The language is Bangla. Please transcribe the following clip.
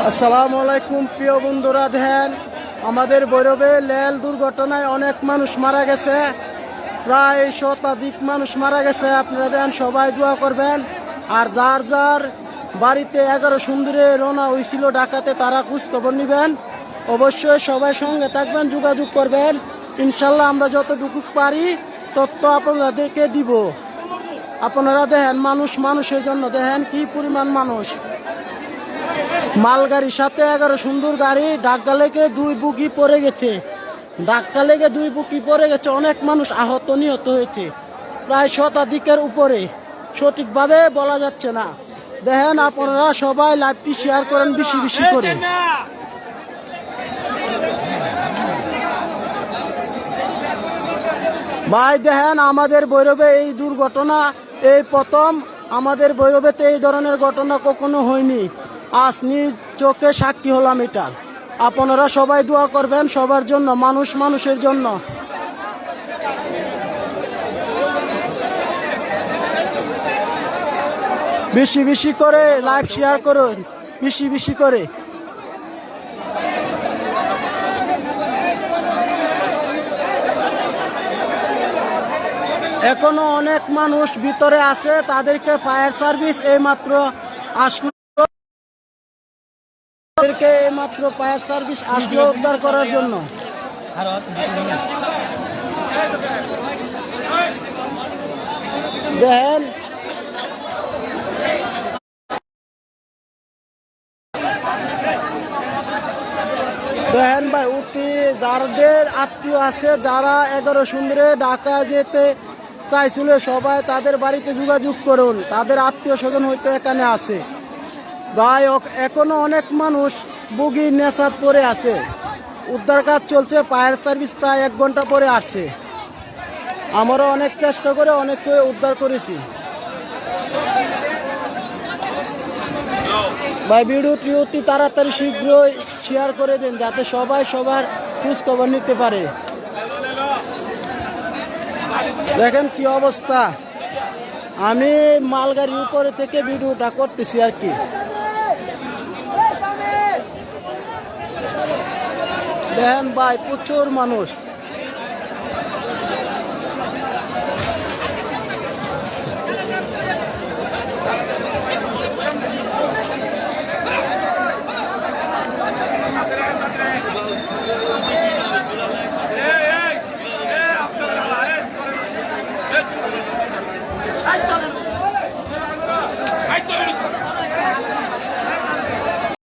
আসসালামু আলাইকুম প্রিয় বন্ধুরা, দেখেন আমাদের ভৈরবে রেল দুর্ঘটনায় অনেক মানুষ মারা গেছে, প্রায় শতাধিক মানুষ মারা গেছে। আপনারা দেন সবাই দোয়া করবেন। আর যার যার বাড়িতে 11 সুন্দরে রওনা হয়েছিল ঢাকাতে, তারা খোঁজখবর নেবেন। অবশ্যই সবাই সঙ্গে থাকবেন, যোগাযোগ করবেন। ইনশাল্লাহ আমরা যতটুকু পারি তথ্য আপনাদেরকে দিব। আপনারা দেখেন মানুষের জন্য দেখেন কি পরিমাণ মানুষ। মালগাড়ির সাথে 11 সুন্দর গাড়ি ধাক্কা লেগে 2 বুকি পড়ে গেছে। অনেক মানুষ আহত নিহত হয়েছে, প্রায় শতাধিকের উপরে, সঠিকভাবে বলা যাচ্ছে না। দেখেন আপনারা সবাই লাইভটি শেয়ার করেন বেশি বেশি করে। ভাই দেখেন আমাদের ভৈরবে এই দুর্ঘটনা এই প্রথম। আমাদের ভৈরবেতে এই ধরনের ঘটনা কখনো হয়নি। আজ নিজ চোখে সাক্ষী হলাম এটা। আপনারা সবাই দোয়া করবেন সবার জন্য, মানুষের জন্য। বেশি বেশি করে লাইভ শেয়ার করুন, বেশি বেশি করে। এখনো অনেক মানুষ ভিতরে আছে, তাদেরকে ফায়ার সার্ভিস এইমাত্র আসলো। ফায়ার সার্ভিস আসলো উদ্ধার করার জন্য। দেখেন ভাই, অতি যাদের আত্মীয় আছে, যারা 11 সুন্দরে ঢাকা যেতে চাইছিল, সবাই তাদের বাড়িতে যোগাযোগ করুন। তাদের আত্মীয় স্বজন হয়তো এখানে আছে। ভাই এখনো অনেক মানুষ বুগির নেশাত পড়ে আছে। উদ্ধার কাজ চলছে, ফায়ার সার্ভিস প্রায় 1 ঘন্টা পরে আসছে। আমারও অনেক চেষ্টা করে অনেককে উদ্ধার করেছি। ভাই ভিডিওটি অতি তাড়াতাড়ি শীঘ্রই শেয়ার করে দিন, যাতে সবাই সবার খোঁজ খবর নিতে পারে। দেখেন কি অবস্থা। আমি মালগাড়ির উপরে থেকে ভিডিওটা করতেছি আর কি। দেখেন ভাই প্রচুর মানুষ।